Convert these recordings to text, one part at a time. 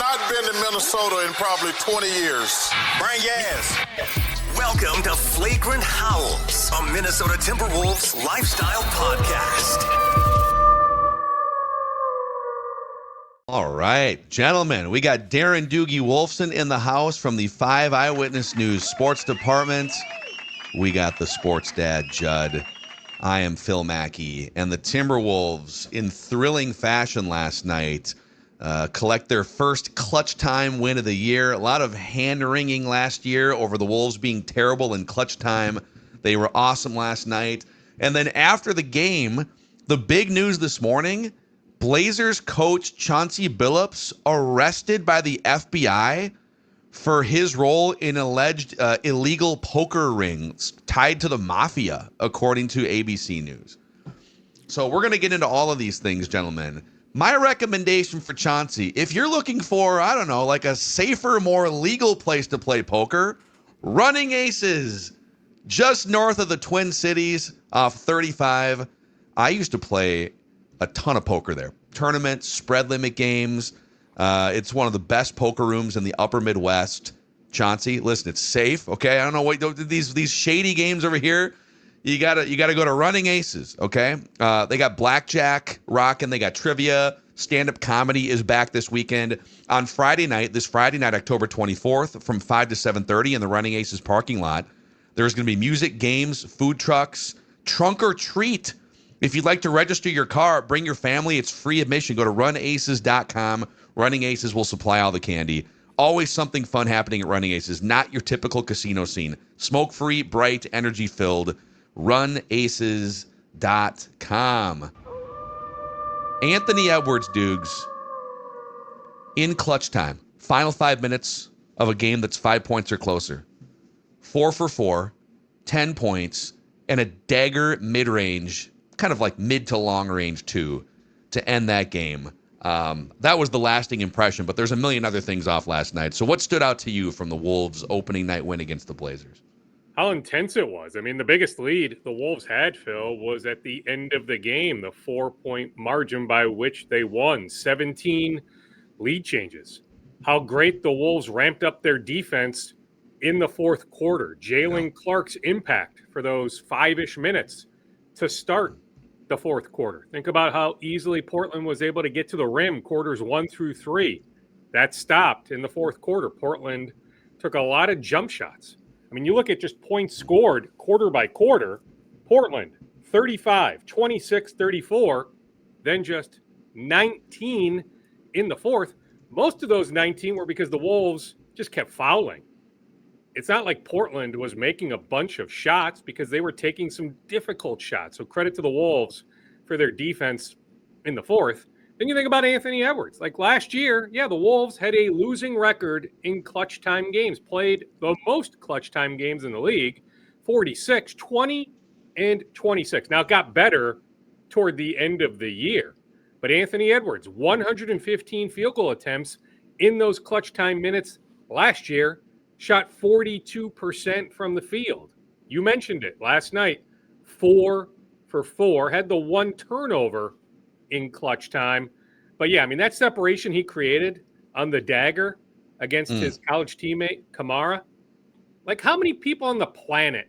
not been to Minnesota in probably 20 years. Bring gas. Welcome to Flagrant Howls, a Minnesota Timberwolves lifestyle podcast. All right, gentlemen, we got Darren Doogie Wolfson in the house from the 5 Eyewitness News Sports Department. We got the sports dad, Judd. I am Phil Mackey, and the Timberwolves, in thrilling fashion last night, collect their first clutch time win of the year. A lot of hand-wringing last year over the Wolves being terrible in clutch time. They were awesome last night. And then after the game, the big news this morning, Blazers coach Chauncey Billups arrested by the FBI for his role in alleged illegal poker rings tied to the mafia, according to ABC News. So we're going to get into all of these things, gentlemen. My recommendation for Chauncey, if you're looking for, I don't know, like a safer, more legal place to play poker, Running Aces, just north of the Twin Cities off 35. I used to play a ton of poker there. Tournaments, spread limit games. It's one of the best poker rooms in the upper Midwest. Chauncey, listen, it's safe, okay? I don't know what these shady games over here. You gotta go to Running Aces, okay? They got blackjack rocking. They got trivia. Stand-up comedy is back this weekend. On Friday night, October 24th, from 5 to 7:30 in the Running Aces parking lot, there's going to be music, games, food trucks, trunk or treat. If you'd like to register your car, bring your family. It's free admission. Go to runaces.com. Running Aces will supply all the candy. Always something fun happening at Running Aces. Not your typical casino scene. Smoke-free, bright, energy-filled. runaces.com. Anthony Edwards, Doogs, in clutch time. Final 5 minutes of a game that's 5 points or closer. 4 for 4, 10 points, and a dagger mid-range, kind of like mid to long range too, to end that game. That was the lasting impression, but there's a million other things off last night. So what stood out to you from the Wolves' opening night win against the Blazers? How intense it was. I mean, the biggest lead the Wolves had, Phil, was at the end of the game, the 4-point margin by which they won. 17 lead changes. How great the Wolves ramped up their defense in the fourth quarter. Jalen Clark's impact for those 5-ish minutes to start the fourth quarter. Think about how easily Portland was able to get to the rim quarters 1 through 3. That stopped in the fourth quarter. Portland took a lot of jump shots. I mean, you look at just points scored quarter by quarter, Portland 35, 26, 34, then just 19 in the fourth. Most of those 19 were because the Wolves just kept fouling. It's not like Portland was making a bunch of shots because they were taking some difficult shots. So credit to the Wolves for their defense in the fourth. Then you think about Anthony Edwards. Like last year, the Wolves had a losing record in clutch time games, played the most clutch time games in the league, 46, 20, and 26. Now, it got better toward the end of the year. But Anthony Edwards, 115 field goal attempts in those clutch time minutes last year, shot 42% from the field. You mentioned it last night, 4 for 4, had the 1 turnover in clutch time. But I mean, that separation he created on the dagger against his college teammate, Kamara, like how many people on the planet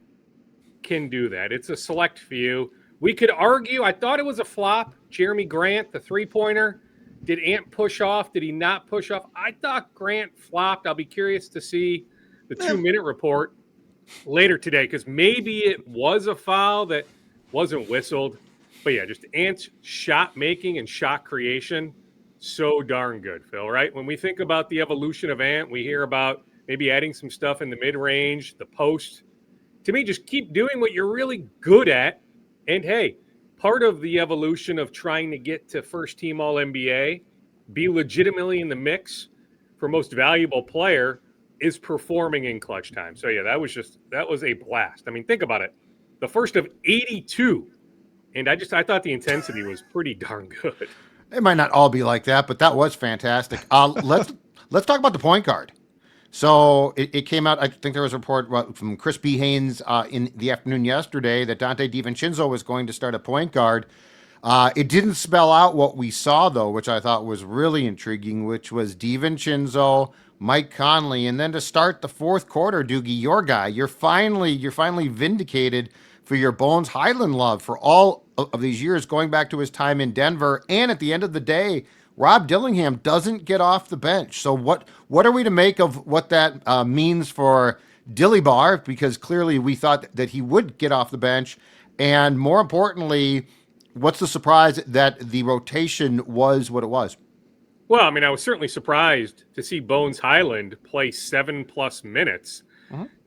can do that? It's a select few. We could argue, I thought it was a flop. Jeremy Grant, the three-pointer. Did Ant push off? Did he not push off? I thought Grant flopped. I'll be curious to see the 2-minute report later today because maybe it was a foul that wasn't whistled. But just Ant's shot making and shot creation, so darn good, Phil, right? When we think about the evolution of Ant, we hear about maybe adding some stuff in the mid-range, the post. To me, just keep doing what you're really good at. And hey, part of the evolution of trying to get to first team All-NBA, be legitimately in the mix for most valuable player is performing in clutch time. So that was a blast. I mean, think about it. The first of 82. And I thought the intensity was pretty darn good. It might not all be like that, but that was fantastic. Let's talk about the point guard. So it came out, I think there was a report from Chris B. Haynes in the afternoon yesterday that Dante DiVincenzo was going to start at point guard. It didn't spell out what we saw, though, which I thought was really intriguing, which was DiVincenzo, Mike Conley, and then to start the fourth quarter, Doogie, your guy, you're finally vindicated for your Bones Highland love for all of these years, going back to his time in Denver. And at the end of the day, Rob Dillingham doesn't get off the bench. So what are we to make of what that means for Dilly Bar? Because clearly we thought that he would get off the bench, and more importantly, what's the surprise that the rotation was what it was? Well, I mean, I was certainly surprised to see Bones Highland play 7+ minutes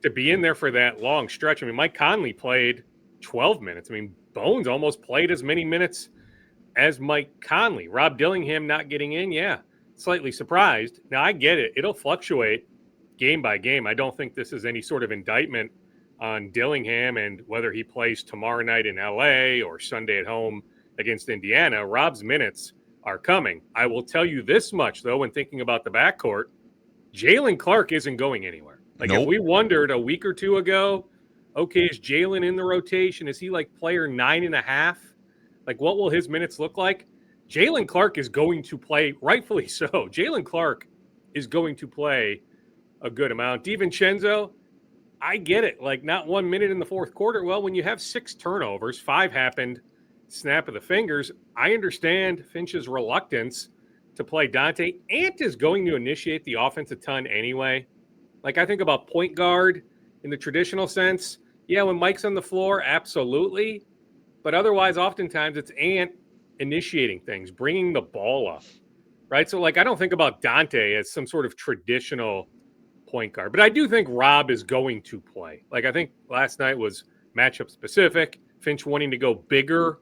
to be in there for that long stretch. I mean, Mike Conley played 12 minutes. I mean, Bones almost played as many minutes as Mike Conley. Rob Dillingham not getting in, yeah, slightly surprised. Now, I get it. It'll fluctuate game by game. I don't think this is any sort of indictment on Dillingham and whether he plays tomorrow night in L.A. or Sunday at home against Indiana. Rob's minutes are coming. I will tell you this much, though, when thinking about the backcourt, Jalen Clark isn't going anywhere. Like, if we wondered a week or two ago, okay, is Jalen in the rotation? Is he like player 9.5? Like, what will his minutes look like? Jalen Clark is going to play, rightfully so. Jalen Clark is going to play a good amount. DiVincenzo, I get it. Like, not 1 minute in the fourth quarter. Well, when you have 6 turnovers, 5 happened snap of the fingers. I understand Finch's reluctance to play Dante. Ant is going to initiate the offense a ton anyway. Like, I think about point guard in the traditional sense. Yeah, when Mike's on the floor, absolutely. But otherwise, oftentimes it's Ant initiating things, bringing the ball up, right? So, like, I don't think about Dante as some sort of traditional point guard. But I do think Rob is going to play. Like, I think last night was matchup specific. Finch wanting to go bigger.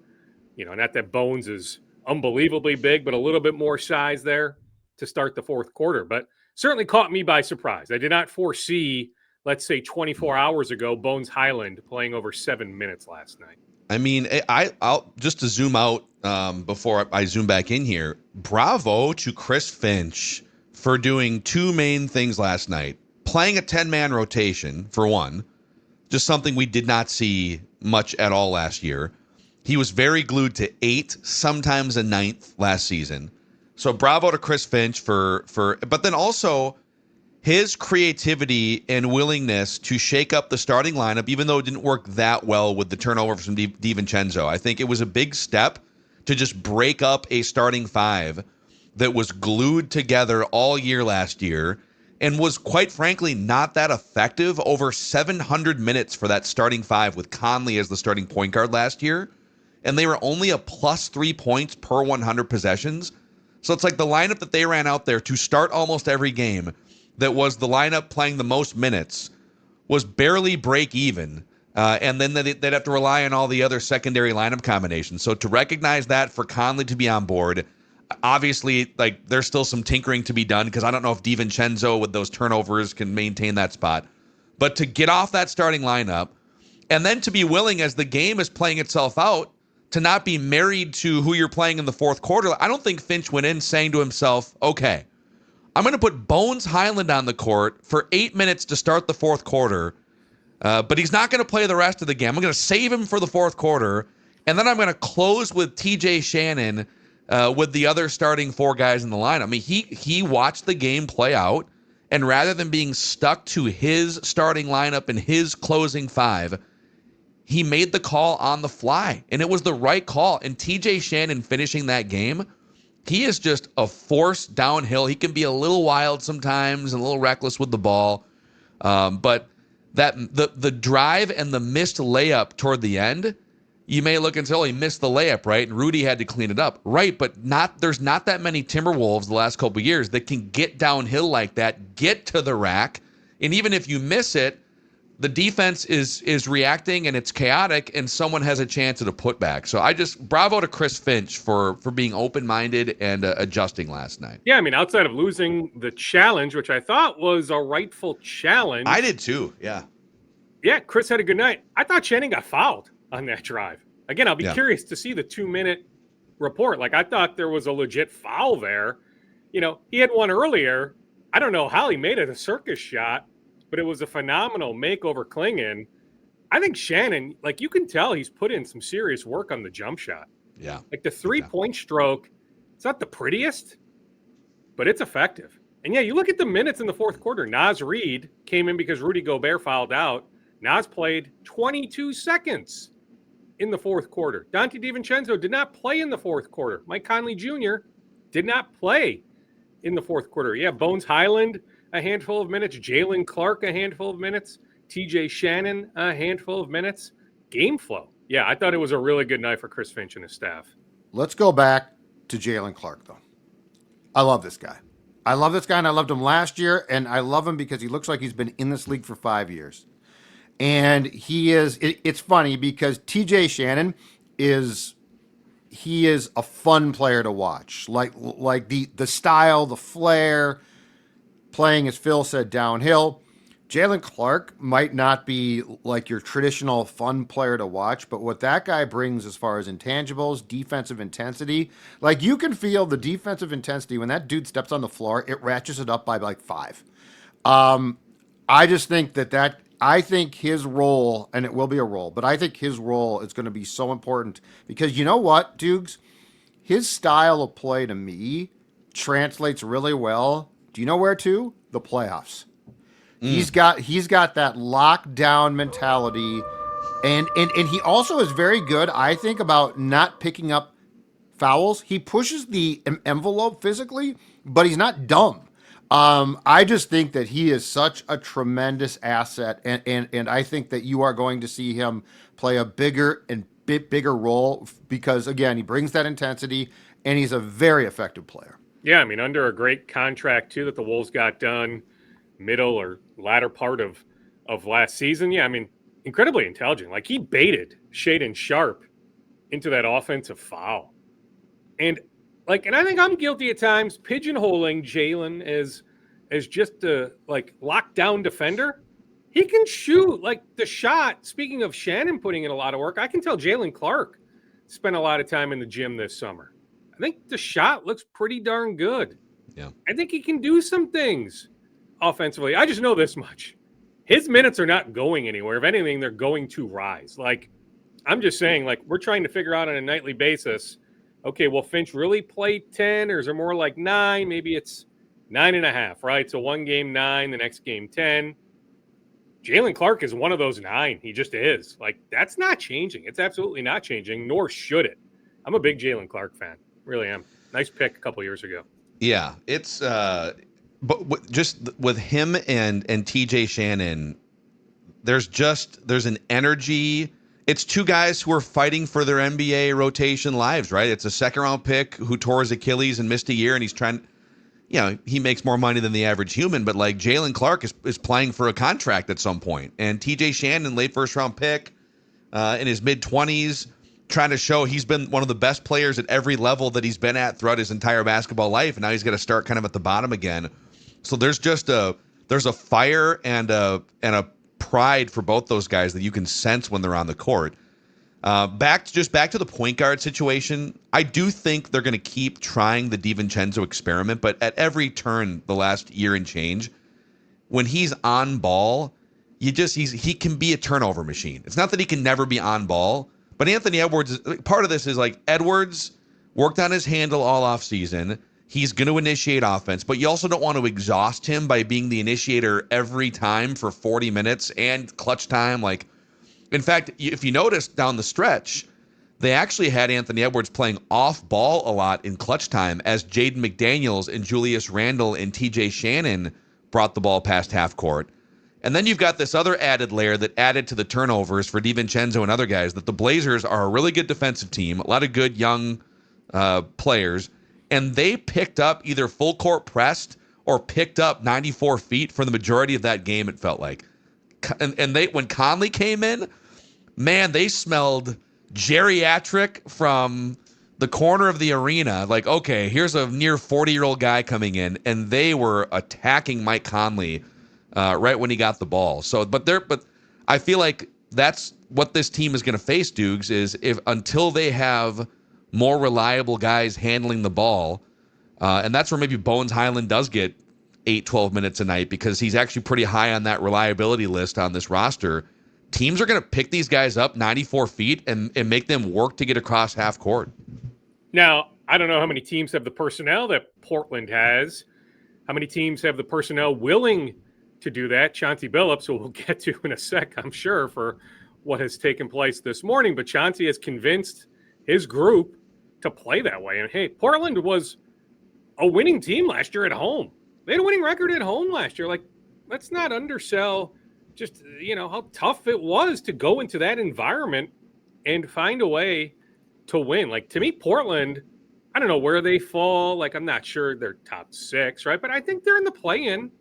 You know, not that Bones is unbelievably big, but a little bit more size there to start the fourth quarter. But certainly caught me by surprise. I did not foresee, let's say 24 hours ago, Bones Highland playing over 7 minutes last night. I mean, I'll just to zoom out before I zoom back in here. Bravo to Chris Finch for doing 2 main things last night. Playing a 10-man rotation, for one, just something we did not see much at all last year. He was very glued to 8, sometimes a 9th last season. So bravo to Chris Finch but then also his creativity and willingness to shake up the starting lineup, even though it didn't work that well with the turnover from DiVincenzo. I think it was a big step to just break up a starting 5 that was glued together all year last year and was, quite frankly, not that effective. Over 700 minutes for that starting 5 with Conley as the starting point guard last year. And they were only a +3 points per 100 possessions. So it's like the lineup that they ran out there to start almost every game that was the lineup playing the most minutes was barely break even. And then they'd have to rely on all the other secondary lineup combinations. So to recognize that, for Conley to be on board, obviously, like, there's still some tinkering to be done because I don't know if DiVincenzo with those turnovers can maintain that spot. But to get off that starting lineup and then to be willing, as the game is playing itself out, to not be married to who you're playing in the fourth quarter. I don't think Finch went in saying to himself, okay, I'm going to put Bones Highland on the court for 8 minutes to start the fourth quarter, but he's not going to play the rest of the game. I'm going to save him for the fourth quarter, and then I'm going to close with TJ Shannon with the other starting 4 guys in the lineup. I mean, he watched the game play out, and rather than being stuck to his starting lineup and his closing 5, he made the call on the fly, and it was the right call. And TJ Shannon finishing that game, he is just a force downhill. He can be a little wild sometimes and a little reckless with the ball. But that the drive and the missed layup toward the end, you may look and say, oh, he missed the layup, right? And Rudy had to clean it up. Right, but there's not that many Timberwolves the last couple of years that can get downhill like that, get to the rack, and even if you miss it, the defense is reacting and it's chaotic and someone has a chance at a putback. So bravo to Chris Finch for being open-minded and adjusting last night. Yeah, I mean, outside of losing the challenge, which I thought was a rightful challenge. I did too, yeah. Yeah, Chris had a good night. I thought Shannon got fouled on that drive. Again, I'll be curious to see the 2-minute report. Like, I thought there was a legit foul there. You know, he had one earlier. I don't know how he made it a circus shot, but it was a phenomenal makeover Klingon. I think Shannon, like, you can tell he's put in some serious work on the jump shot. Yeah. Like the 3-point stroke, it's not the prettiest, but it's effective. And yeah, you look at the minutes in the fourth quarter. Naz Reid came in because Rudy Gobert fouled out. Naz played 22 seconds in the fourth quarter. Dante DiVincenzo did not play in the fourth quarter. Mike Conley Jr. did not play in the fourth quarter. Yeah, Bones Highland, a handful of minutes. Jalen Clark, a handful of minutes. TJ Shannon, a handful of minutes. Game flow. Yeah, I thought it was a really good night for Chris Finch and his staff. Let's go back to Jalen Clark, though. I love this guy. I love this guy, and I loved him last year, and I love him because he looks like he's been in this league for 5 years. And he is, it's funny because TJ Shannon is a fun player to watch. Like the style, the flair, playing, as Phil said, downhill. Jalen Clark might not be like your traditional fun player to watch, but what that guy brings as far as intangibles, defensive intensity, like you can feel the defensive intensity when that dude steps on the floor, it ratchets it up by like 5. I just think I think his role, and it will be a role, but I think his role is going to be so important because you know what, Dukes? His style of play to me translates really well. Do you know where to? The playoffs. He's got that lockdown mentality, and he also is very good, I think, about not picking up fouls. He pushes the envelope physically, but he's not dumb. I just think that he is such a tremendous asset, and I think that you are going to see him play a bigger role because, again, he brings that intensity, and he's a very effective player. Yeah, I mean, under a great contract, too, that the Wolves got done middle or latter part of last season. Yeah, I mean, incredibly intelligent. Like, he baited Shaedon Sharpe into that offensive foul. And I think I'm guilty at times pigeonholing Jalen as just a lockdown defender. He can shoot the shot. Speaking of Shannon putting in a lot of work, I can tell Jalen Clark spent a lot of time in the gym this summer. I think the shot looks pretty darn good. Yeah. I think he can do some things offensively. I just know this much. His minutes are not going anywhere. If anything, they're going to rise. I'm just saying, we're trying to figure out on a nightly basis, okay, will Finch really play 10 or is it more like 9? Maybe it's 9.5, right? So one game 9, the next game 10. Jalen Clark is one of those 9. He just is. That's not changing. It's absolutely not changing, nor should it. I'm a big Jalen Clark fan. Really am. Nice pick a couple years ago. Yeah, it's but just with him and TJ Shannon, there's an energy. It's two guys who are fighting for their NBA rotation lives, right? It's a second-round pick who tore his Achilles and missed a year, and he's trying. He makes more money than the average human, but Jalen Clark is playing for a contract at some point, and TJ Shannon, late first-round pick, in his mid-20s. Trying to show he's been one of the best players at every level that he's been at throughout his entire basketball life, and now he's got to start kind of at the bottom again. So there's a fire and a pride for both those guys that you can sense when they're on the court. Back to the point guard situation. I do think they're going to keep trying the DiVincenzo experiment, but at every turn the last year and change, when he's on ball, he can be a turnover machine. It's not that he can never be on ball. But Anthony Edwards, part of this is Edwards worked on his handle all offseason. He's going to initiate offense, but you also don't want to exhaust him by being the initiator every time for 40 minutes and clutch time. In fact, if you notice down the stretch, they actually had Anthony Edwards playing off ball a lot in clutch time as Jaden McDaniels and Julius Randle and TJ Shannon brought the ball past half court. And then you've got this other added layer that added to the turnovers for DiVincenzo and other guys, that the Blazers are a really good defensive team, a lot of good young players, and they picked up either full court pressed or picked up 94 feet for the majority of that game, it felt like. And when Conley came in, man, they smelled geriatric from the corner of the arena. Okay, here's a near 40-year-old guy coming in, and they were attacking Mike Conley right when he got the ball. So, but I feel like that's what this team is going to face, Dukes, is until they have more reliable guys handling the ball, and that's where maybe Bones Highland does get 8-12 minutes a night because he's actually pretty high on that reliability list on this roster. teams are going to pick these guys up 94 feet and make them work to get across half court. Now, I don't know how many teams have the personnel that Portland has. How many teams have the personnel willing to do that? Chauncey Billups, who we'll get to in a sec, I'm sure, for what has taken place this morning. But Chauncey has convinced his group to play that way. And, hey, Portland was a winning team last year at home. They had a winning record at home last year. Like, let's not undersell just, how tough it was to go into that environment and find a way to win. Like, to me, Portland, I don't know where they fall. Like, I'm not sure they're top 6, right? But I think they're in the play-in.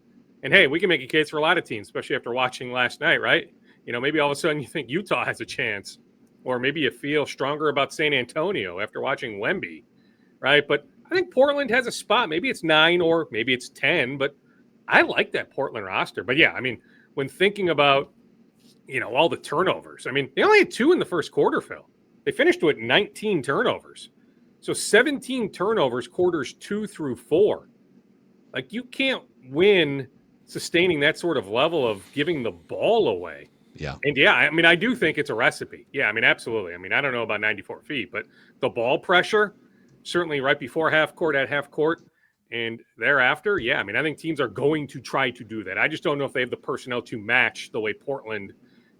And, hey, we can make a case for a lot of teams, especially after watching last night, right? Maybe all of a sudden you think Utah has a chance, or maybe you feel stronger about San Antonio after watching Wemby, right? But I think Portland has a spot. Maybe it's 9 or maybe it's 10, but I like that Portland roster. But, yeah, I mean, when thinking about, all the turnovers, I mean, they only had 2 in the first quarter, Phil. They finished with 19 turnovers. So 17 turnovers, quarters 2 through 4. Like, you can't win sustaining that sort of level of giving the ball away. Yeah. And, yeah, I mean, I do think it's a recipe. Yeah, I mean, absolutely. I mean, I don't know about 94 feet, but the ball pressure, certainly right before half court, at half court, and thereafter, yeah, I mean, I think teams are going to try to do that. I just don't know if they have the personnel to match the way Portland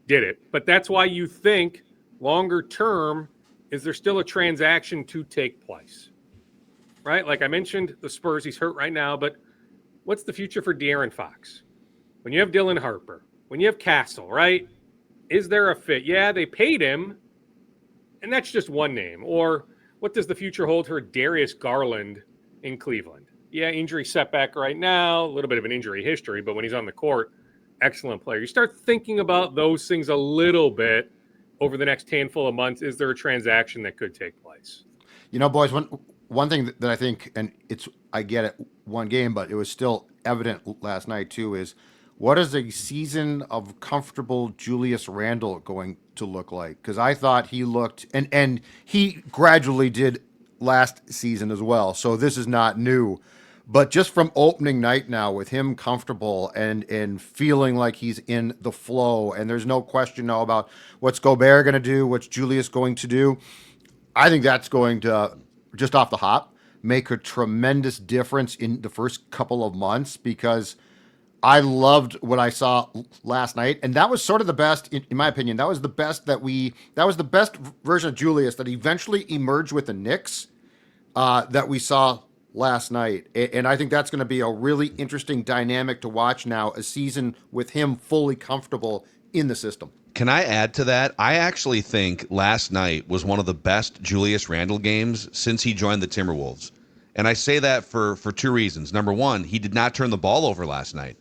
did it. But that's why you think longer term, is there still a transaction to take place? Right? Like I mentioned, the Spurs, he's hurt right now, but what's the future for De'Aaron Fox? When you have Dylan Harper, when you have Castle, right? Is there a fit? Yeah, they paid him, and that's just one name. Or what does the future hold for Darius Garland in Cleveland? Yeah, injury setback right now, a little bit of an injury history, but when he's on the court, excellent player. You start thinking about those things a little bit over the next handful of months. Is there a transaction that could take place? Boys, one thing that I think, and I get it, one game, but it was still evident last night too, is what is a season of comfortable Julius Randle going to look like? Because I thought he looked, and he gradually did last season as well, so this is not new. But just from opening night now, with him comfortable and feeling like he's in the flow, and there's no question now about what's Gobert going to do, what's Julius going to do, I think that's going to, just off the hop, make a tremendous difference in the first couple of months, because I loved what I saw last night, and that was sort of the best, in my opinion. That was the best that was the best version of Julius that eventually emerged with the Knicks that we saw last night. And I think that's going to be a really interesting dynamic to watch now, a season with him fully comfortable in the system. Can I add to that? I actually think last night was one of the best Julius Randle games since he joined the Timberwolves. And I say that for 2 reasons. Number one, he did not turn the ball over last night.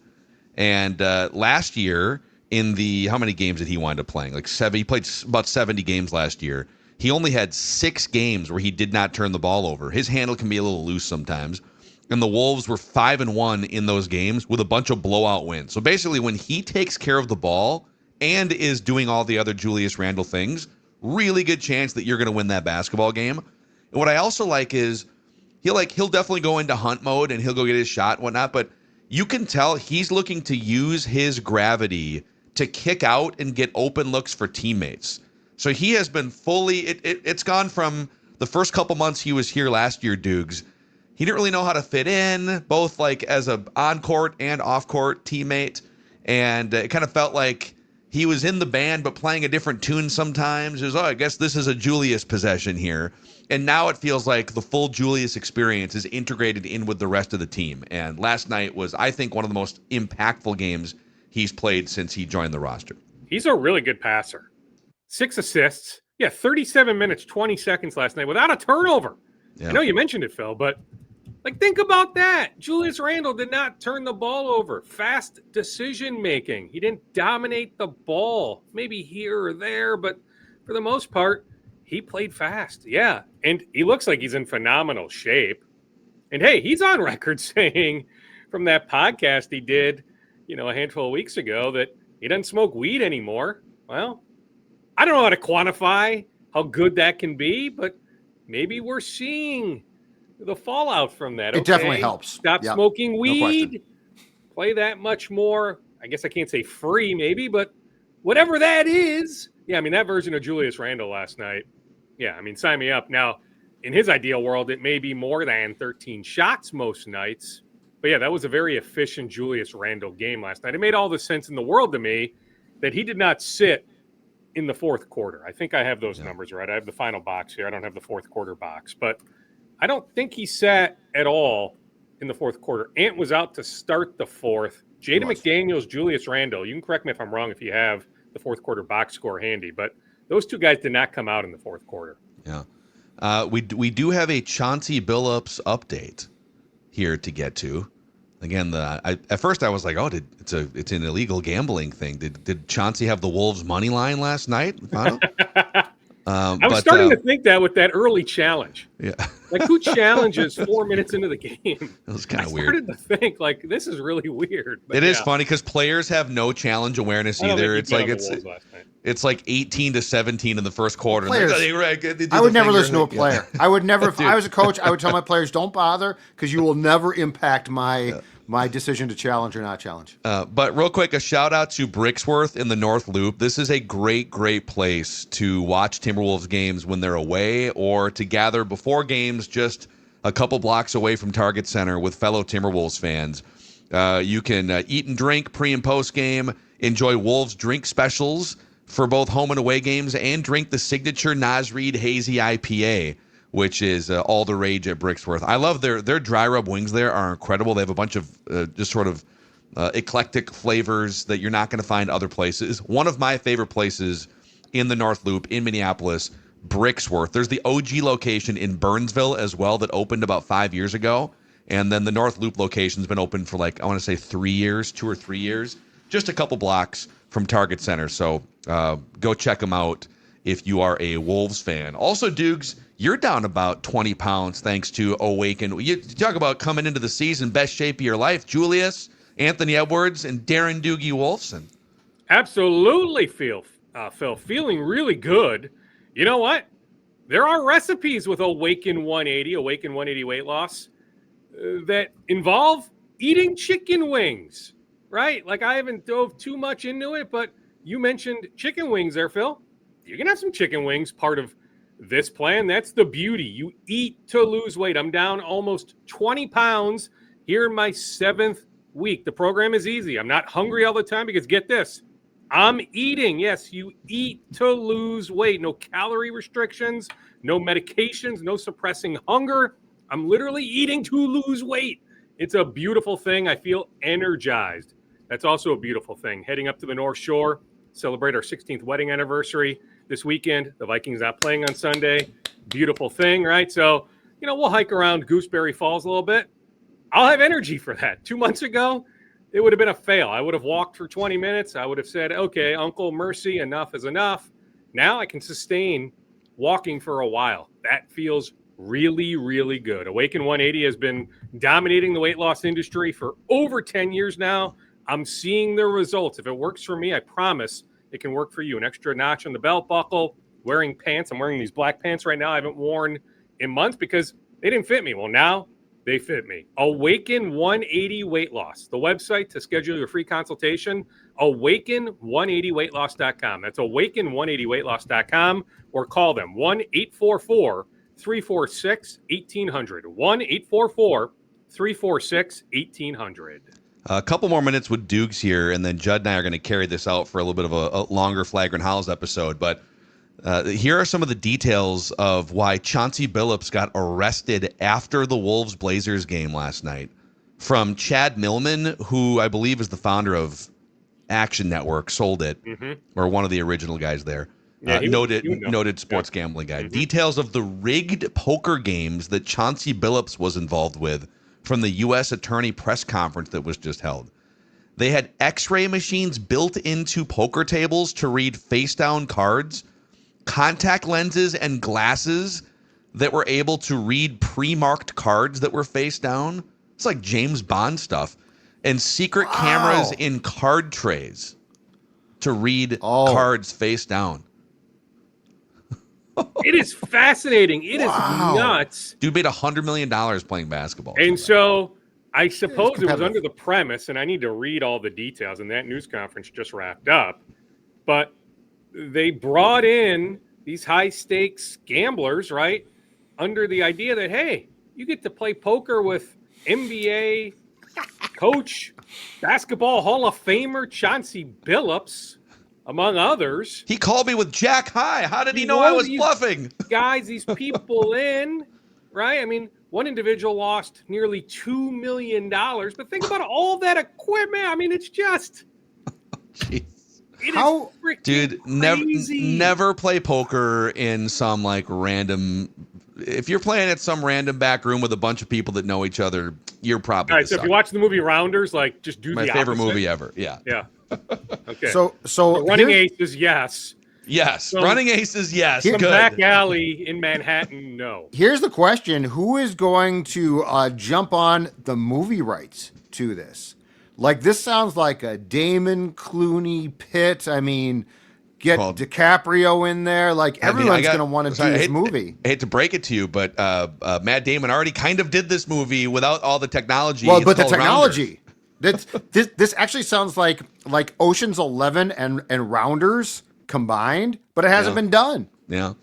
And last year, in the, how many games did he wind up playing? Like 7. He played about 70 games last year. He only had 6 games where he did not turn the ball over. His handle can be a little loose sometimes. And the Wolves were 5-1 in those games with a bunch of blowout wins. So basically, when he takes care of the ball and is doing all the other Julius Randle things, really good chance that you're going to win that basketball game. And what I also like is he'll definitely go into hunt mode and he'll go get his shot and whatnot, but you can tell he's looking to use his gravity to kick out and get open looks for teammates. So he has been fully, it's gone from the first couple months he was here last year, Doogs. He didn't really know how to fit in, both like as a on-court and off-court teammate. And it kind of felt like he was in the band but playing a different tune sometimes. It was, I guess this is a Julius possession here. And now it feels like the full Julius experience is integrated in with the rest of the team. And last night was, I think, one of the most impactful games he's played since he joined the roster. He's a really good passer. 6 assists. Yeah, 37 minutes, 20 seconds last night without a turnover. Yeah. I know you mentioned it, Phil, but think about that. Julius Randle did not turn the ball over. Fast decision-making. He didn't dominate the ball, maybe here or there, but for the most part, he played fast. Yeah, and he looks like he's in phenomenal shape. And, hey, he's on record saying from that podcast he did, a handful of weeks ago that he doesn't smoke weed anymore. Well, I don't know how to quantify how good that can be, but maybe we're seeing the fallout from that. It definitely helps. Stop smoking weed. No, play that much more. I guess I can't say free maybe, but whatever that is. Yeah, I mean, that version of Julius Randle last night. Yeah, I mean, sign me up. Now, in his ideal world, it may be more than 13 shots most nights. But yeah, that was a very efficient Julius Randle game last night. It made all the sense in the world to me that he did not sit in the fourth quarter. I think I have those numbers right. I have the final box here. I don't have the fourth quarter box. But I don't think he sat at all in the fourth quarter. Ant was out to start the fourth. Jaden McDaniels, Julius Randle. You can correct me if I'm wrong if you have the fourth quarter box score handy. But those two guys did not come out in the fourth quarter. Yeah. We do have a Chauncey Billups update here to get to. Again, at first I was like, oh, it's an illegal gambling thing. Did Chauncey have the Wolves money line last night? I was starting to think that with that early challenge. Yeah. Like, who challenges 4 minutes into the game? It was kind of weird. I started to think, like, this is really weird. But it is funny because players have no challenge awareness either. It's like it's like 18 to 17 in the first quarter. Players, I would never listen to a player. I would never, if I was a coach, I would tell my players, don't bother because you will never impact my decision to challenge or not challenge. But real quick, a shout out to Brixworth in the North Loop. This is a great place to watch Timberwolves games when they're away or to gather before games just a couple blocks away from Target Center with fellow Timberwolves fans. You can eat and drink pre and post game, enjoy Wolves drink specials for both home and away games, and drink the signature Nas Reed Hazy IPA, which is all the rage at Brixworth. I love their dry rub wings there are incredible. They have a bunch of just sort of eclectic flavors that you're not going to find other places. One of my favorite places in the North Loop in Minneapolis, Brixworth. There's the OG location in Burnsville as well that opened about 5 years ago. And then the North Loop location's been open for like, I want to say 3 years, 2 or 3 years, just a couple blocks from Target Center. So go check them out if you are a Wolves fan. Also, Dukes, you're down about 20 pounds thanks to Awaken. You talk about coming into the season, best shape of your life. Julius, Anthony Edwards, and Darren Doogie Wolfson. Absolutely, Phil. Feeling really good. You know what? There are recipes with Awaken 180 weight loss that involve eating chicken wings, right? Like, I haven't dove too much into it, but you mentioned chicken wings there, Phil. You can have some chicken wings, part of this plan. That's the beauty. You eat to lose weight. I'm down almost 20 pounds here in my 7th week. The program is easy. I'm not hungry all the time because get this, I'm eating. Yes, you eat to lose weight. No calorie restrictions, no medications, no suppressing hunger. I'm literally eating to lose weight. It's a beautiful thing. I feel energized. That's also a beautiful thing. Heading up to the North Shore, celebrate our 16th wedding anniversary this weekend. The Vikings not playing on Sunday. Beautiful thing, right? So, we'll hike around Gooseberry Falls a little bit. I'll have energy for that. 2 months ago, it would have been a fail. I would have walked for 20 minutes. I would have said, okay, Uncle Mercy, enough is enough. Now I can sustain walking for a while. That feels really, really good. Awaken 180 has been dominating the weight loss industry for over 10 years now. I'm seeing the results. If it works for me, I promise it can work for you. An extra notch on the belt buckle, wearing pants. I'm wearing these black pants right now I haven't worn in months because they didn't fit me. Well, now they fit me. Awaken 180 weight loss. The website to schedule your free consultation, awaken180weightloss.com. That's awaken180weightloss.com, or call them 1-844-346-1800. 1-844-346-1800. A couple more minutes with Dukes here, and then Judd and I are going to carry this out for a little bit of a longer Flagrant Howls episode. But here are some of the details of why Chauncey Billups got arrested after the Wolves Blazers game last night. From Chad Millman, who I believe is the founder of Action Network, sold it, or one of the original guys there. Yeah, noted sports gambling guy. Details of the rigged poker games that Chauncey Billups was involved with from the U.S. Attorney press conference that was just held. They had X-ray machines built into poker tables to read face-down cards, contact lenses and glasses that were able to read pre-marked cards that were face down. It's like James Bond stuff. And secret cameras in card trays to read cards face down. It is fascinating. It is nuts. Dude made $100 million playing basketball. And so I suppose it was under the premise, and I need to read all the details, and that news conference just wrapped up, but they brought in these high-stakes gamblers, right, under the idea that, hey, you get to play poker with NBA coach, basketball Hall of Famer Chauncey Billups, among others. He called me with Jack High. How did he know I was bluffing? Guys, these people in, right? I mean, one individual lost nearly $2 million, but think about all that equipment. I mean, it's just... Jeez. How, dude, never play poker in some like random. If you're playing at some random back room with a bunch of people that know each other, you're probably all right. So if you watch the movie Rounders, like just do my favorite movie ever. Yeah. Okay. So running aces, yes. Running aces, yes. Some good. back alley in Manhattan, no. Here's the question: who is going to jump on the movie rights to this? Like, this sounds like a Damon Clooney Pitt. I mean, get DiCaprio in there. Like, everyone's going to want to do this movie. I hate to break it to you, but Matt Damon already kind of did this movie without all the technology. Well, but the technology. This actually sounds like Ocean's 11 and Rounders combined, but it hasn't been done. Yeah.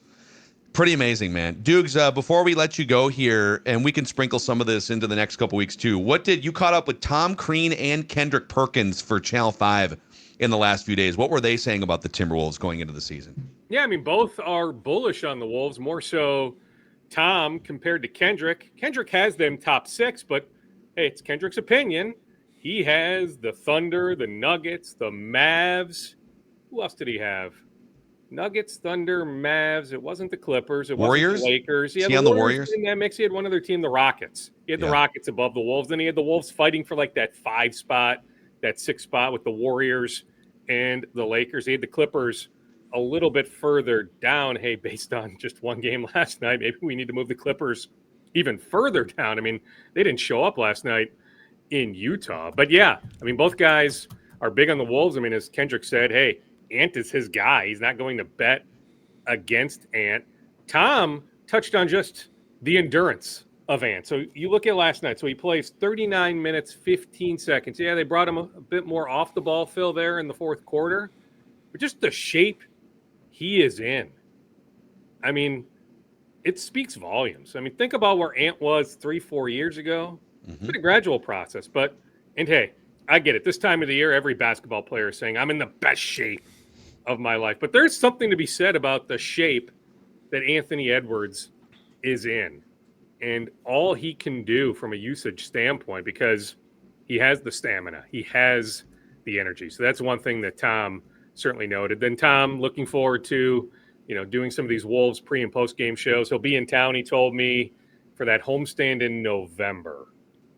Pretty amazing, man. Dukes, before we let you go here, and we can sprinkle some of this into the next couple weeks too, what did you caught up with Tom Crean and Kendrick Perkins for Channel 5 in the last few days? What were they saying about the Timberwolves going into the season? Yeah, I mean, both are bullish on the Wolves, more so Tom compared to Kendrick. Kendrick has them top 6, but hey, it's Kendrick's opinion. He has the Thunder, the Nuggets, the Mavs. Who else did he have? Nuggets, Thunder, Mavs. It wasn't the Clippers. It Warriors? wasn't the Lakers. Yeah, the Warriors in that mix. He had one other team, the Rockets. He had the Rockets above the Wolves. Then he had the Wolves fighting for like that 5 spot, that 6 spot with the Warriors and the Lakers. He had the Clippers a little bit further down. Hey, based on just one game last night, maybe we need to move the Clippers even further down. I mean, they didn't show up last night in Utah. But yeah, I mean, both guys are big on the Wolves. I mean, as Kendrick said, hey, Ant is his guy. He's not going to bet against Ant. Tom touched on just the endurance of Ant. So you look at last night. So he plays 39 minutes, 15 seconds. Yeah, they brought him a bit more off the ball, Phil, there in the fourth quarter. But just the shape he is in. I mean, it speaks volumes. I mean, think about where Ant was 3-4 years ago. It's been a gradual process. And hey, I get it. This time of the year, every basketball player is saying, I'm in the best shape of my life. But there's something to be said about the shape that Anthony Edwards is in and all he can do from a usage standpoint, because he has the stamina, he has the energy. So that's one thing that Tom certainly noted. Then Tom, looking forward to, doing some of these Wolves pre and post game shows. He'll be in town, he told me, for that homestand in November.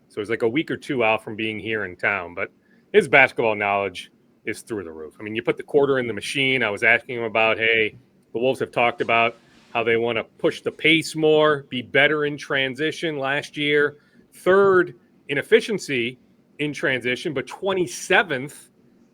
So it's like a week or two out from being here in town, but his basketball knowledge is through the roof. I mean, you put the quarter in the machine. I was asking him about, hey, the Wolves have talked about how they want to push the pace more, be better in transition last year, 3rd in efficiency in transition, but 27th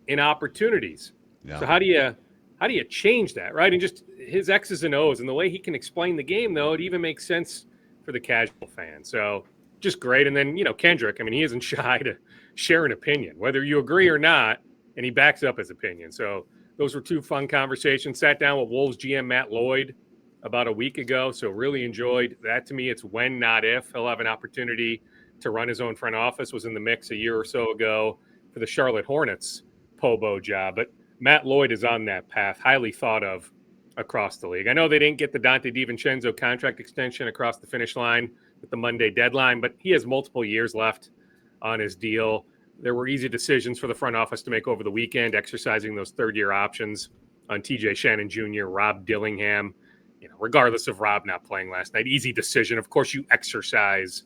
in opportunities. Yeah. So how do you change that, right? And just his X's and O's and the way he can explain the game, though, it even makes sense for the casual fan. So just great. And then, Kendrick, I mean, he isn't shy to share an opinion, whether you agree or not, and he backs up his opinion. So those were 2 fun conversations. Sat down with Wolves GM Matt Lloyd about a week ago, so really enjoyed that. To me, it's when, not if. He'll have an opportunity to run his own front office. Was in the mix a year or so ago for the Charlotte Hornets Pobo job. But Matt Lloyd is on that path, highly thought of across the league. I know they didn't get the Dante DiVincenzo contract extension across the finish line with the Monday deadline, but he has multiple years left on his deal. There were easy decisions for the front office to make over the weekend, exercising those 3rd-year options on TJ Shannon Jr., Rob Dillingham, regardless of Rob not playing last night. Easy decision. Of course, you exercise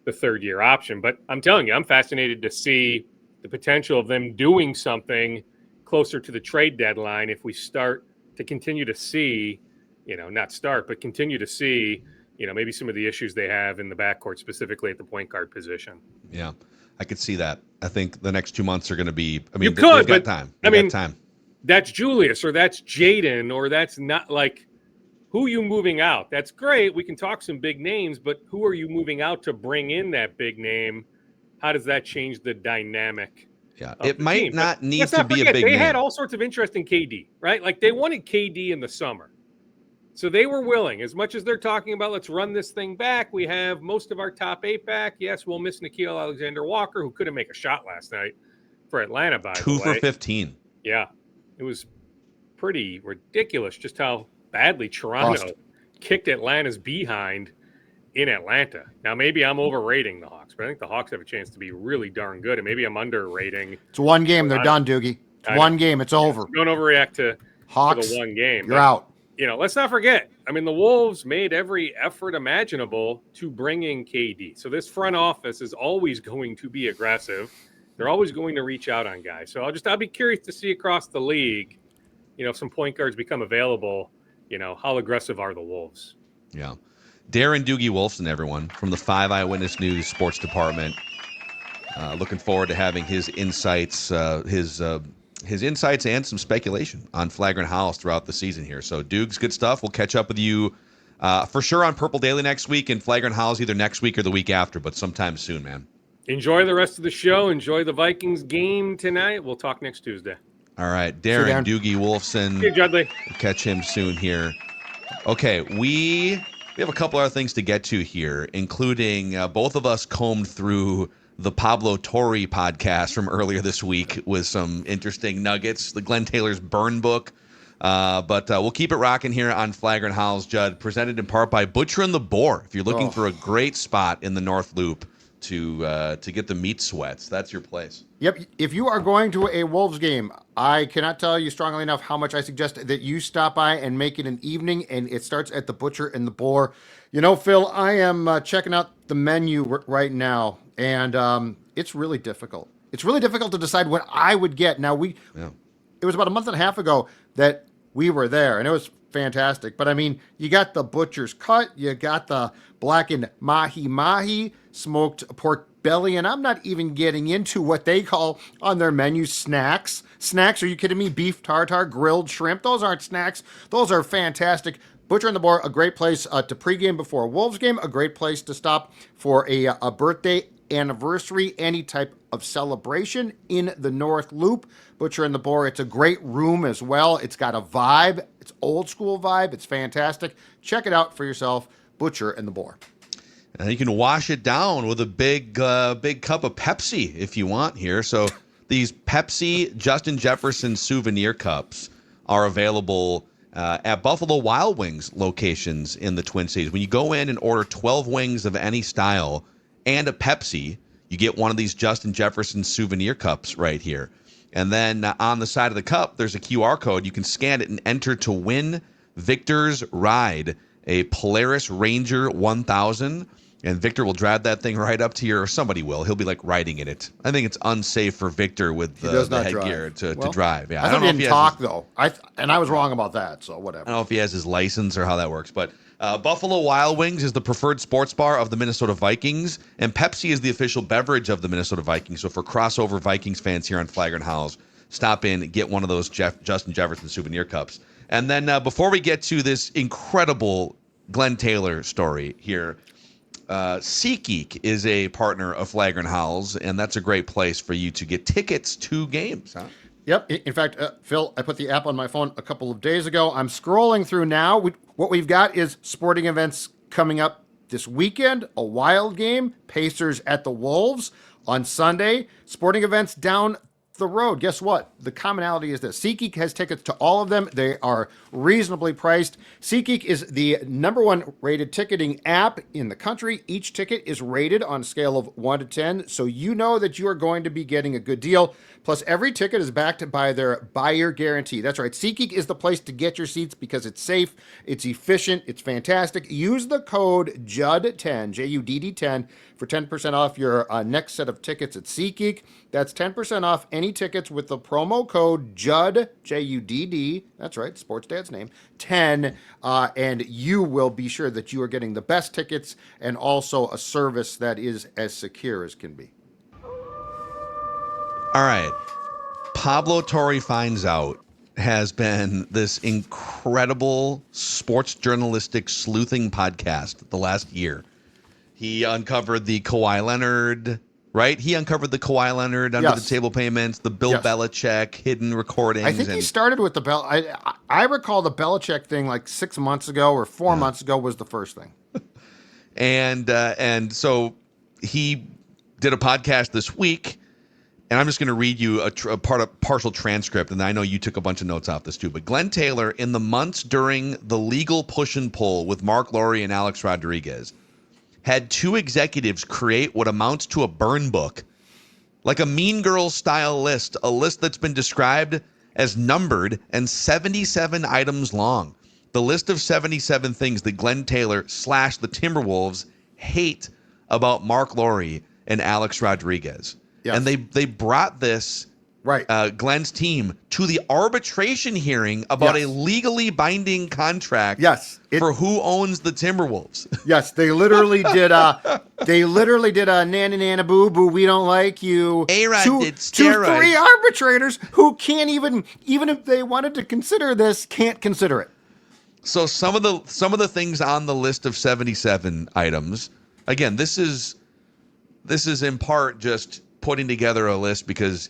the 3rd-year option. But I'm telling you, I'm fascinated to see the potential of them doing something closer to the trade deadline if we start to continue to see, continue to see, maybe some of the issues they have in the backcourt, specifically at the point guard position. Yeah. I could see that. I think the next 2 months are going to be. I mean, you could, but time. Time. That's Julius, or that's Jaden, or that's not like. Who are you moving out? That's great. We can talk some big names, but who are you moving out to bring in that big name? How does that change the dynamic Yeah, of it the might team. not But need let's to not be forget, a big they name. had all sorts of interest in KD, right? Like they wanted KD in the summer. So they were willing, as much as they're talking about, let's run this thing back. We have most of our top 8 back. Yes, we'll miss Nickeil Alexander-Walker, who couldn't make a shot last night for Atlanta, by the 2 for way. 15. Yeah, it was pretty ridiculous just how badly Toronto kicked Atlanta's behind in Atlanta. Now, maybe I'm overrating the Hawks, but I think the Hawks have a chance to be really darn good, and maybe I'm underrating. It's one game. They're done, Doogie. It's one game. It's over. So don't overreact to Hawks, the one game. You're out. Let's not forget. I mean, the Wolves made every effort imaginable to bring in KD. So this front office is always going to be aggressive. They're always going to reach out on guys. So I'll be curious to see across the league, if some point guards become available, how aggressive are the Wolves? Yeah. Darren Doogie Wolfson, everyone, from the 5 Eyewitness News Sports Department. Looking forward to having his insights, his insights and some speculation on Flagrant Howls throughout the season here. So, Doogs, good stuff. We'll catch up with you for sure on Purple Daily next week and Flagrant Howls either next week or the week after, but sometime soon, man. Enjoy the rest of the show. Enjoy the Vikings game tonight. We'll talk next Tuesday. All right, Darren Doogie Wolfson. Hey, Judley. We'll catch him soon here. Okay, we have a couple other things to get to here, including both of us combed through the Pablo Torre podcast from earlier this week with some interesting nuggets, the Glen Taylor's Burn book. But we'll keep it rocking here on Flagrant Howls, Judd, presented in part by Butcher and the Boar. If you're looking for a great spot in the North Loop to get the meat sweats, that's your place. Yep. If you are going to a Wolves game, I cannot tell you strongly enough how much I suggest that you stop by and make it an evening, and it starts at the Butcher and the Boar. Phil, I am checking out the menu right now, and it's really difficult. It's really difficult to decide what I would get. Now, it was about a month and a half ago that we were there, and it was fantastic. But, I mean, you got the butcher's cut, you got the blackened mahi-mahi, smoked pork belly, and I'm not even getting into what they call on their menu snacks. Snacks? Are you kidding me? Beef tartare, grilled shrimp. Those aren't snacks. Those are fantastic. Butcher and the Boar, a great place to pregame before a Wolves game, a great place to stop for a birthday, anniversary, any type of celebration in the North Loop. Butcher and the Boar, it's a great room as well. It's got a vibe. It's old school vibe. It's fantastic. Check it out for yourself, Butcher and the Boar. And you can wash it down with a big cup of Pepsi if you want here. So these Pepsi Justin Jefferson souvenir cups are available at Buffalo Wild Wings locations in the Twin Cities. When you go in and order 12 wings of any style and a Pepsi, you get one of these Justin Jefferson souvenir cups right here. And then on the side of the cup, there's a QR code. You can scan it and enter to win Victor's ride, a Polaris Ranger 1000. And Victor will drive that thing right up to your, or somebody will. He'll be like riding in it. I think it's unsafe for Victor with the headgear to drive. Yeah, I thought he didn't talk, though. I was wrong about that, so whatever. I don't know if he has his license or how that works. But Buffalo Wild Wings is the preferred sports bar of the Minnesota Vikings. And Pepsi is the official beverage of the Minnesota Vikings. So for crossover Vikings fans here on Flagrant Howls, stop in, get one of those Justin Jefferson souvenir cups. And then before we get to this incredible Glen Taylor story here, SeatGeek is a partner of Flagrant Howls, and that's a great place for you to get tickets to games. Huh? Yep. In fact, Phil, I put the app on my phone a couple of days ago. I'm scrolling through now. What we've got is sporting events coming up this weekend, a Wild game, Pacers at the Wolves on Sunday, sporting events down the road. Guess what? The commonality is this. SeatGeek has tickets to all of them. They are reasonably priced. SeatGeek is the #1 rated ticketing app in the country. Each ticket is rated on a scale of 1 to 10, so you know that you are going to be getting a good deal. Plus, every ticket is backed by their buyer guarantee. That's right. SeatGeek is the place to get your seats because it's safe, it's efficient, it's fantastic. Use the code JUDD10, JUDD10, for 10% off your next set of tickets at SeatGeek. That's 10% off any tickets with the promo code JUDD, J-U-D-D, that's right, Sports Dad's name, 10, and you will be sure that you are getting the best tickets and also a service that is as secure as can be. All right. Pablo Torre Finds Out has been this incredible sports journalistic sleuthing podcast the last year. He uncovered the Kawhi Leonard right? He uncovered the Kawhi Leonard under the table payments, the Bill Belichick hidden recordings. I think he started with the I recall the Belichick thing like 6 months ago or 4 months ago was the first thing. And so he did a podcast this week, and I'm just going to read you a partial transcript, and I know you took a bunch of notes off this too. But Glen Taylor, in the months during the legal push and pull with Mark Lowry and Alex Rodriguez, had two executives create what amounts to a burn book, like a Mean Girls style list, a list that's been described as numbered and 77 items long. The list of 77 things that Glen Taylor / the Timberwolves hate about Mark Lowry and Alex Rodriguez. Yes. And they brought this Glen's team to the arbitration hearing about a legally binding contract for who owns the Timberwolves. Yes, they literally did a nana nana boo boo, we don't like you. A-Rod did steroids. 3 arbitrators who can't even if they wanted to consider this, can't consider it. So some of the things on the list of 77 items, again, this is in part just putting together a list because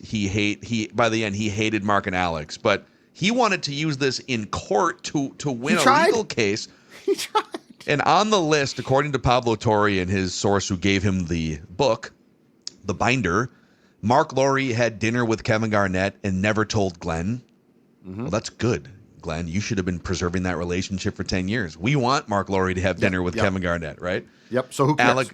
by the end he hated Mark and Alex, but he wanted to use this in court to win a legal case. He tried. And on the list, according to Pablo Torre and his source who gave him the book, the binder, Mark Lowry had dinner with Kevin Garnett and never told Glen. Mm-hmm. Well, that's good, Glen. You should have been preserving that relationship for 10 years. We want Mark Lowry to have dinner with Kevin Garnett, right? Yep. So who cares?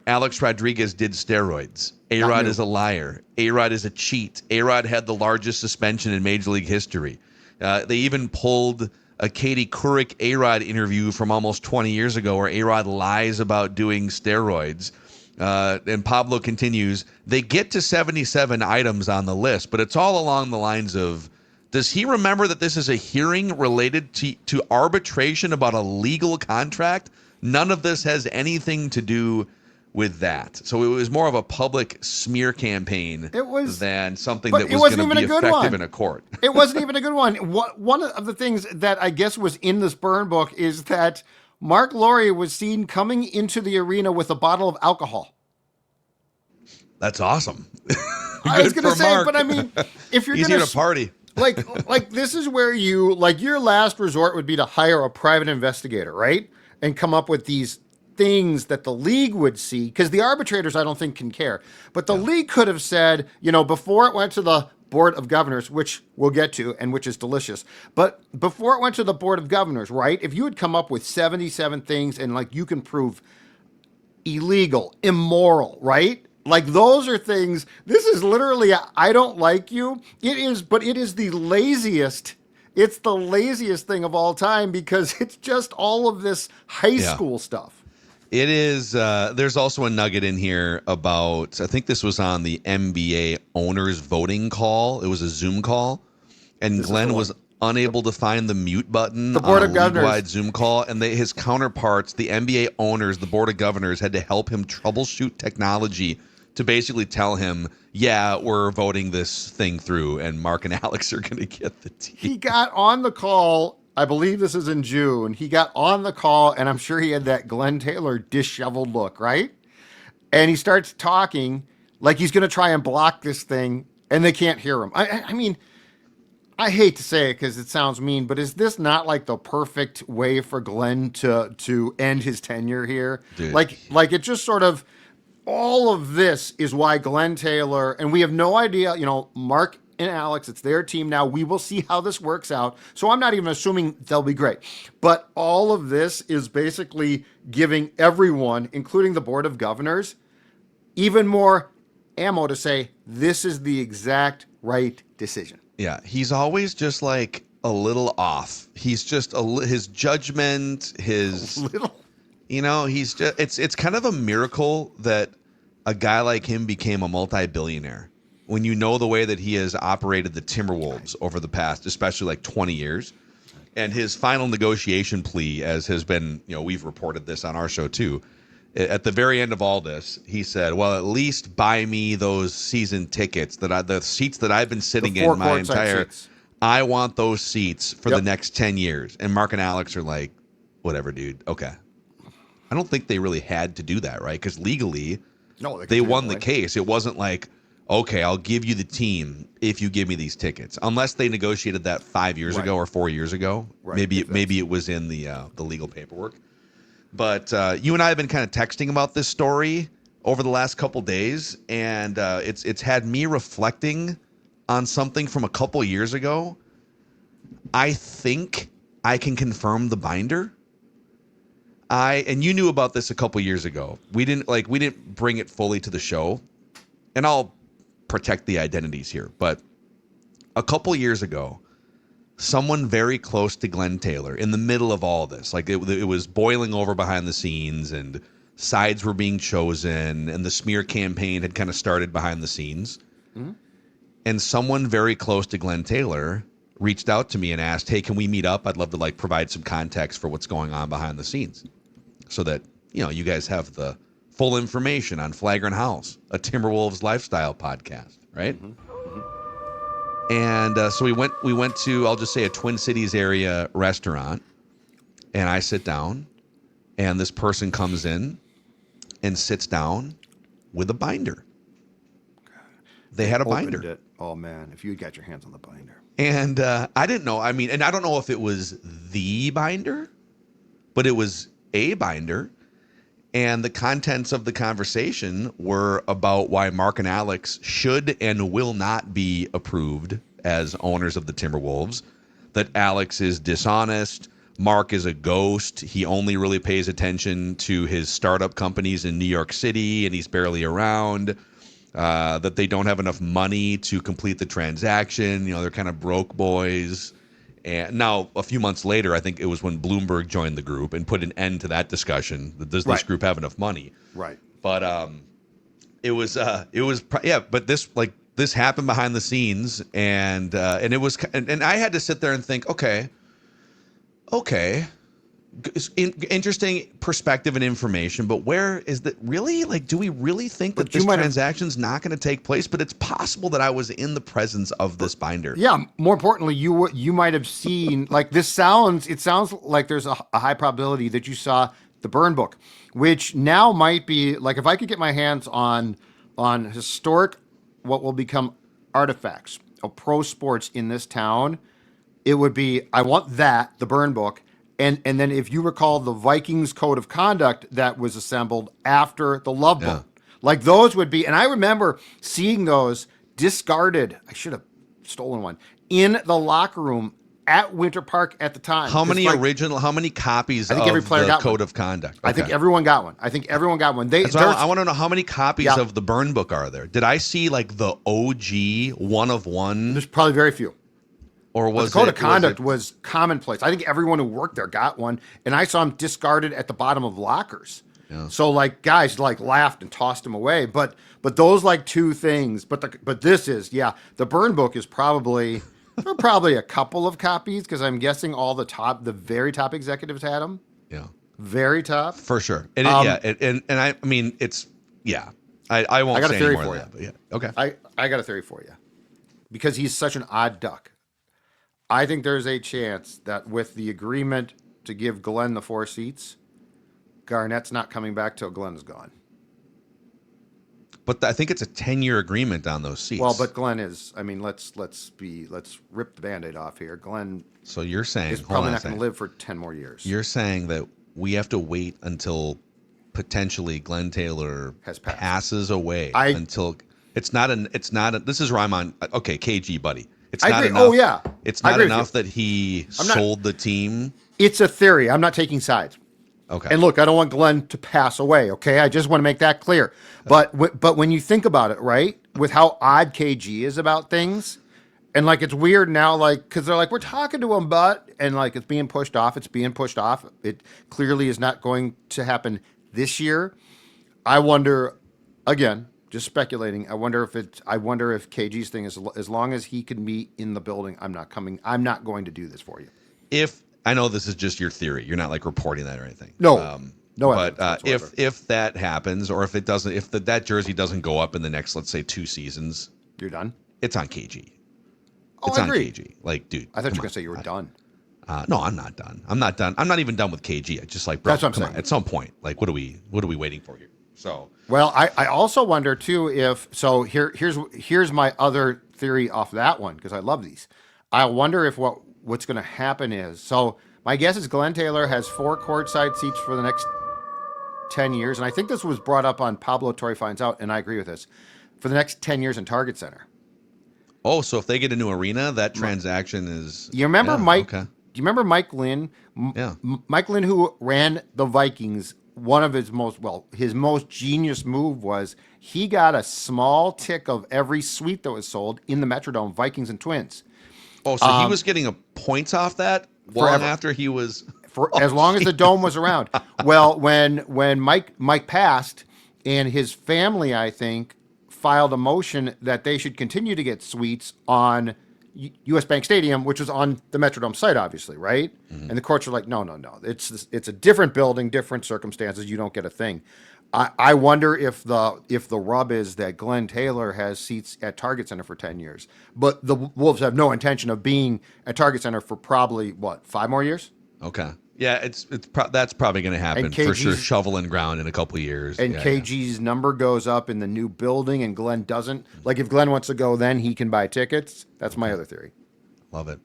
Alex Rodriguez did steroids. A-Rod is a liar. A-Rod is a cheat. A-Rod had the largest suspension in Major League history. They even pulled a Katie Couric A-Rod interview from almost 20 years ago where A-Rod lies about doing steroids. And Pablo continues, they get to 77 items on the list, but it's all along the lines of, does he remember that this is a hearing related to arbitration about a legal contract? None of this has anything to do with that. So it was more of a public smear campaign than something that was going to be effective in a court. It wasn't even a good one. One of the things that I guess was in this burn book is that Mark Lowry was seen coming into the arena with a bottle of alcohol. That's awesome. I was going to say, Mark. But I mean, if you're going to party, like this is where your last resort would be to hire a private investigator, right? And come up with these things that the league would see, because the arbitrators I don't think can care. But the league could have said, before it went to the Board of Governors, which we'll get to and which is delicious, but before it went to the Board of Governors, right? If you had come up with 77 things and you can prove illegal, immoral, right? Like those are things, this is literally, I don't like you. It is the laziest. It's the laziest thing of all time because it's just all of this high school stuff. It is. There's also a nugget in here about, I think this was on the NBA owners voting call. It was a Zoom call, and Glen was unable to find the mute button on a league-wide Zoom call, and his counterparts, the NBA owners, the Board of Governors, had to help him troubleshoot technology to basically tell him, yeah, we're voting this thing through, and Mark and Alex are going to get the team. He got on the call. I believe this is in June. He got on the call, and I'm sure he had that Glen Taylor disheveled look, right? And he starts talking like he's going to try and block this thing, and they can't hear him. I mean, I hate to say it because it sounds mean, but is this not like the perfect way for Glen to end his tenure here? Dude. Like it just sort of, all of this is why Glen Taylor, and we have no idea, Mark and Alex, it's their team now. We will see how this works out. So I'm not even assuming they'll be great. But all of this is basically giving everyone, including the Board of Governors, even more ammo to say this is the exact right decision. Yeah, he's always just like a little off. He's just his judgment, his little. He's just it's kind of a miracle that a guy like him became a multi-billionaire. When you know the way that he has operated the Timberwolves over the past, especially 20 years, and his final negotiation plea, as has been, we've reported this on our show too. At the very end of all this, he said, "Well, at least buy me those season tickets the seats that I've been sitting in my entire. I want those seats for the next 10 years." And Mark and Alex are like, "Whatever, dude. Okay." I don't think they really had to do that, right? Because legally, No, they won the case. It wasn't like, okay, I'll give you the team if you give me these tickets. Unless they negotiated that 5 years ago or 4 years ago. Right, Maybe it was in the legal paperwork. But you and I have been kind of texting about this story over the last couple days, and it's had me reflecting on something from a couple years ago. I think I can confirm the binder. And you knew about this a couple years ago. We didn't bring it fully to the show, and I'll protect the identities here. But a couple years ago, someone very close to Glen Taylor, in the middle of all this, like it was boiling over behind the scenes, and sides were being chosen, and the smear campaign had kind of started behind the scenes. Mm-hmm. And someone very close to Glen Taylor reached out to me and asked, "Hey, can we meet up? I'd love to provide some context for what's going on behind the scenes, so that you guys have the full information on Flagrant Howls, a Timberwolves lifestyle podcast, right?" Mm-hmm. And so we went to, I'll just say, a Twin Cities area restaurant, and I sit down, and this person comes in and sits down with a binder. They had a binder. It. Oh man, if you had got your hands on the binder. And I didn't know. I mean, and I don't know if it was the binder, but it was a binder. And the contents of the conversation were about why Mark and Alex should and will not be approved as owners of the Timberwolves, that Alex is dishonest, Mark is a ghost, he only really pays attention to his startup companies in New York City, and he's barely around, that they don't have enough money to complete the transaction, they're kind of broke boys. And now, a few months later, I think it was when Bloomberg joined the group and put an end to that discussion. Does this group have enough money? Right. But But this happened behind the scenes, and it was, and I had to sit there and think, okay, interesting perspective and information, but where is that really? Like, do we really think that this transaction's not going to take place? But it's possible that I was in the presence of this binder. Yeah. More importantly, you might have seen, like, it sounds like there's a high probability that you saw the burn book, which now might be like, if I could get my hands on historic, what will become artifacts of pro sports in this town, it would be, I want the burn book. And then if you recall the Vikings code of conduct that was assembled after the Love Boat, like those would be, and I remember seeing those discarded, I should have stolen one, in the locker room at Winter Park at the time. How many copies of every player the code of conduct? Okay. I think everyone got one. I want to know, how many copies of the burn book are there? Did I see like the OG one of one? There's probably very few. Or was the code of conduct was commonplace. I think everyone who worked there got one, and I saw them discarded at the bottom of lockers. Yeah. So like guys like laughed and tossed them away. But those like two things. But this is the burn book is probably there are probably a couple of copies, because I'm guessing all the very top executives had them. Yeah, very top for sure. And I mean it's I won't. I got a theory for you. But yeah, okay. I got a theory for you, because he's such an odd duck. I think there's a chance that with the agreement to give Glen the 4 seats, Garnett's not coming back till Glen's gone. But I think it's a 10-year agreement on those seats. Well, but Glen is. I mean, let's rip the Band-Aid off here. Glen. So you're saying is probably not going to live for 10 more years. You're saying that we have to wait until potentially Glen Taylor passes away until it's not. This is where I'm on. Okay, KG, buddy. It's not enough. Oh yeah, it's not enough that he sold the team. It's a theory. I'm not taking sides. Okay. And look, I don't want Glen to pass away. Okay, I just want to make that clear. But when you think about it, right, with how odd KG is about things, and like it's weird now, like because they're like we're talking to him, and like it's being pushed off. It's being pushed off. It clearly is not going to happen this year. I wonder, again, just speculating. I wonder if KG's thing is, as long as he can be in the building, I'm not coming. I'm not going to do this for you. If I know this is just your theory, you're not like reporting that or anything. No, no. But if that happens, or if it doesn't, if that jersey doesn't go up in the next, let's say 2 seasons, you're done. It's on KG. It's on KG. Like, dude, I thought you were gonna say you were done. No, I'm not done. I'm not even done with KG. I just like, bro, that's what I'm saying. At some point, like, what are we waiting for here? So, well, I also wonder too if so. Here's my other theory off that one because I love these. I wonder if what's going to happen is so. My guess is Glen Taylor has 4 courtside seats for the next 10 years, and I think this was brought up on Pablo Torre Finds Out, and I agree with this. For the next 10 years in Target Center. oh, so if they get a new arena, that transaction is. You remember yeah, Mike? Okay. Do you remember Mike Lynn? Yeah. Mike Lynn, who ran the Vikings. One of his most genius move was he got a small tick of every suite that was sold in the Metrodome, Vikings and Twins. Oh, so he was getting a points off that long Forever. after he was. As long as the dome was around. Well, when Mike passed, and his family, I think, filed a motion that they should continue to get suites on U.S. Bank Stadium, which was on the Metrodome site, obviously, right? Mm-hmm. And the courts are like, no, it's a different building, different circumstances. You don't get a thing. I wonder if the rub is that Glen Taylor has seats at Target Center for 10 years, but the Wolves have no intention of being at Target Center for probably 5 more years. Okay. Yeah, that's probably going to happen for sure. Shoveling ground in a couple of years. And KG's number goes up in the new building, and Glenn doesn't. Like if Glenn wants to go, then he can buy tickets. That's my other theory. Love it.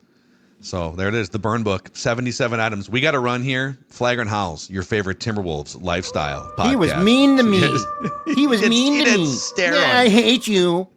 So there it is, the burn book, 77 items. We got to run here. Flagrant Howls, your favorite Timberwolves lifestyle podcast. He was mean to me. He was mean to me. Stare yeah, I hate you.